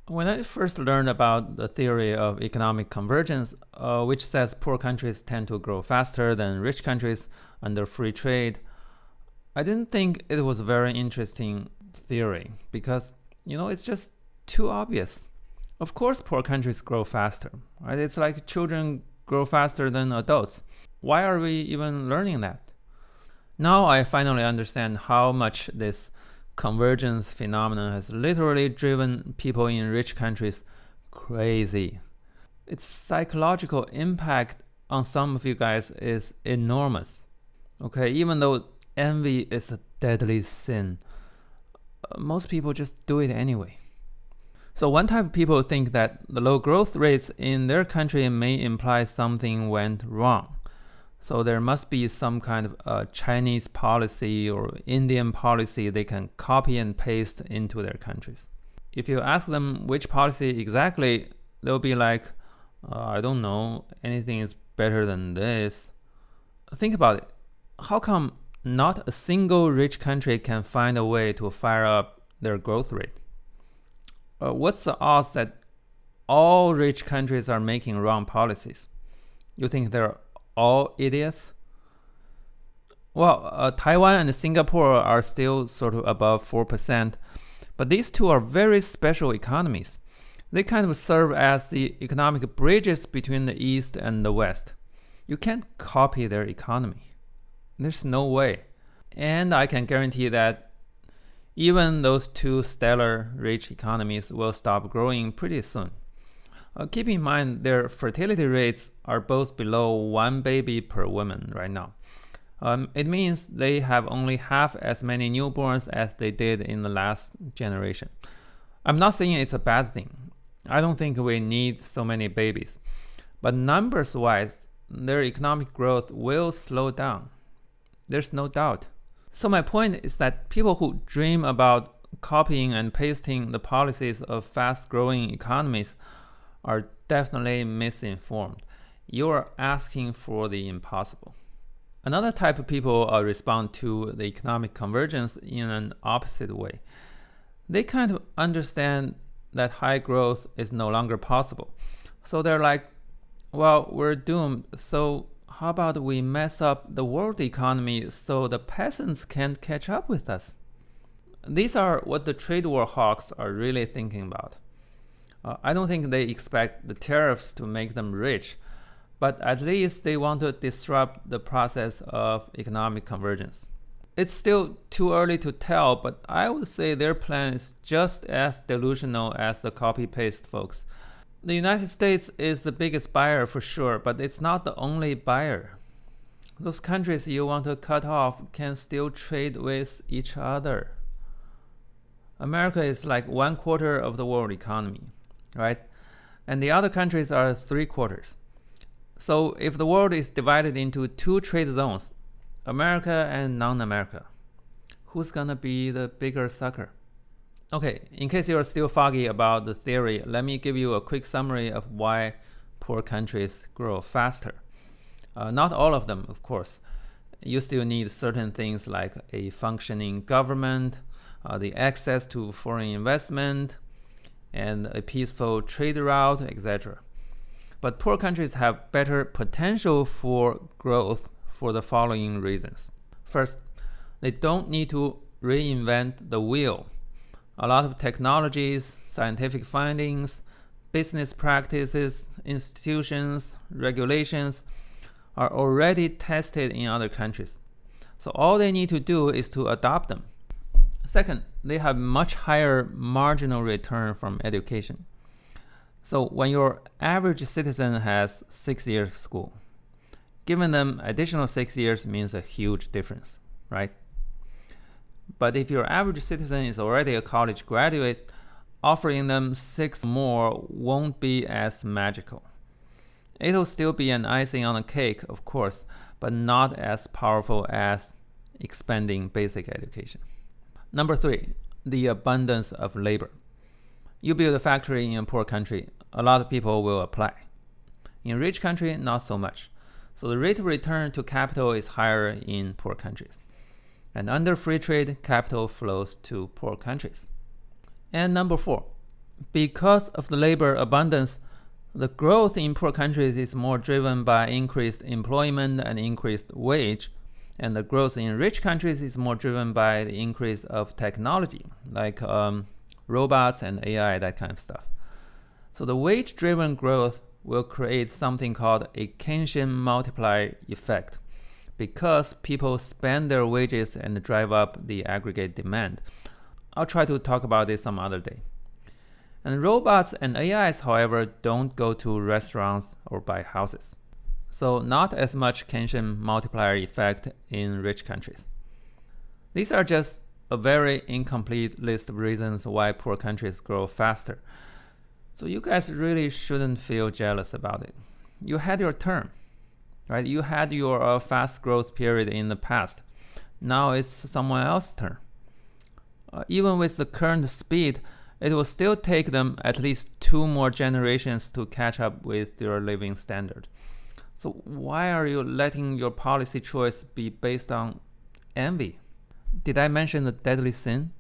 When I first learned about the theory of economic convergence, which says poor countries tend to grow faster than rich countries under free trade, I didn't think it was a very interesting theory because, it's just too obvious. Of course, poor countries grow faster, right? It's like children grow faster than adults. Why are we even learning that? Now I finally understand how much this convergence phenomenon has literally driven people in rich countries crazy. Its psychological impact on some of you guys is enormous. Okay, even though envy is a deadly sin, most people just do it anyway. So one type of people think that the low growth rates in their country may imply something went wrong. So there must be some kind of Chinese policy or Indian policy they can copy and paste into their countries. If you ask them which policy exactly, they'll be like, I don't know, anything is better than this. Think about it. How come not a single rich country can find a way to fire up their growth rate? What's the odds that all rich countries are making wrong policies? You think they're all idiots? Well, Taiwan and Singapore are still sort of above 4%, but these two are very special economies. They kind of serve as the economic bridges between the East and the West. You can't copy their economy. There's no way. And I can guarantee that even those two stellar rich economies will stop growing pretty soon. Keep in mind their fertility rates are both below 1 baby per woman right now. It means they have only half as many newborns as they did in the last generation. I'm not saying it's a bad thing. I don't think we need so many babies. But numbers-wise, their economic growth will slow down. There's no doubt. So my point is that people who dream about copying and pasting the policies of fast-growing economies are definitely misinformed. You're asking for the impossible. Another type of people respond to the economic convergence in an opposite way. They kind of understand that high growth is no longer possible. So they're like, well, we're doomed, so how about we mess up the world economy so the peasants can't catch up with us? These are what the trade war hawks are really thinking about. I don't think they expect the tariffs to make them rich, but at least they want to disrupt the process of economic convergence. It's still too early to tell, but I would say their plan is just as delusional as the copy-paste folks. The United States is the biggest buyer for sure, but it's not the only buyer. Those countries you want to cut off can still trade with each other. America is like 1/4 of the world economy, right? And the other countries are 3/4. So if the world is divided into two trade zones, America and non-America, who's gonna be the bigger sucker? Okay, in case you're still foggy about the theory, let me give you a quick summary of why poor countries grow faster. Not all of them, of course. You still need certain things like a functioning government, the access to foreign investment, and a peaceful trade route, etc. But poor countries have better potential for growth for the following reasons. First, they don't need to reinvent the wheel. A lot of technologies, scientific findings, business practices, institutions, regulations are already tested in other countries. So all they need to do is to adopt them. Second, they have much higher marginal return from education. So when your average citizen has 6 years of school, giving them additional 6 years means a huge difference, right? But if your average citizen is already a college graduate, offering them 6 more won't be as magical. It'll still be an icing on the cake, of course, but not as powerful as expanding basic education. Number 3, the abundance of labor. You build a factory in a poor country, a lot of people will apply. In a rich country, not so much. So the rate of return to capital is higher in poor countries. And under free trade, capital flows to poor countries. And number 4, Because of the labor abundance, the growth in poor countries is more driven by increased employment and increased wage, and the growth in rich countries is more driven by the increase of technology, like robots and AI, that kind of stuff. So the wage-driven growth will create something called a Keynesian multiplier effect, because people spend their wages and drive up the aggregate demand. I'll try to talk about this some other day. And robots and AIs, however, don't go to restaurants or buy houses. So not as much Keynesian multiplier effect in rich countries. These are just a very incomplete list of reasons why poor countries grow faster. So you guys really shouldn't feel jealous about it. You had your turn, right? You had your fast growth period in the past. Now it's someone else's turn. Even with the current speed, it will still take them at least 2 more generations to catch up with your living standard. So why are you letting your policy choice be based on envy? Did I mention the deadly sin?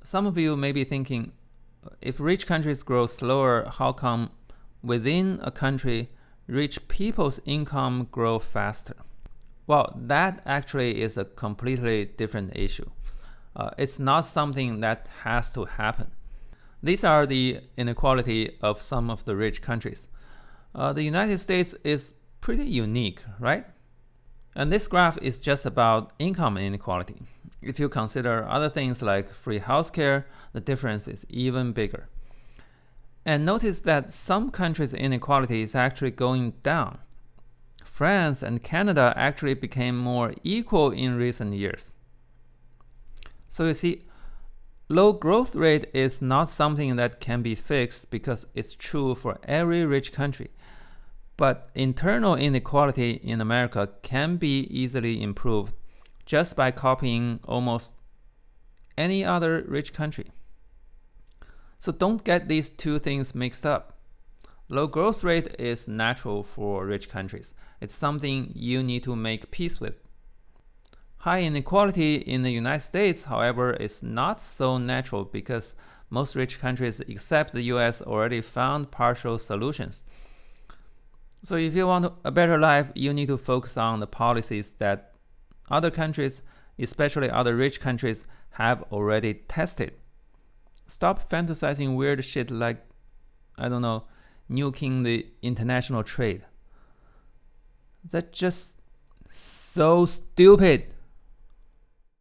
Some of you may be thinking, if rich countries grow slower, how come within a country, rich people's income grow faster? Well, that actually is a completely different issue. It's not something that has to happen. These are the inequality of some of the rich countries. The United States is pretty unique, right? And this graph is just about income inequality. If you consider other things like free healthcare, the difference is even bigger. And notice that some countries' inequality is actually going down. France and Canada actually became more equal in recent years. So you see, low growth rate is not something that can be fixed because it's true for every rich country. But internal inequality in America can be easily improved just by copying almost any other rich country. So don't get these two things mixed up. Low growth rate is natural for rich countries. It's something you need to make peace with. High inequality in the United States, however, is not so natural because most rich countries except the US already found partial solutions. So if you want a better life, you need to focus on the policies that other countries, especially other rich countries, have already tested. Stop fantasizing weird shit like, I don't know, nuking the international trade. That's just so stupid.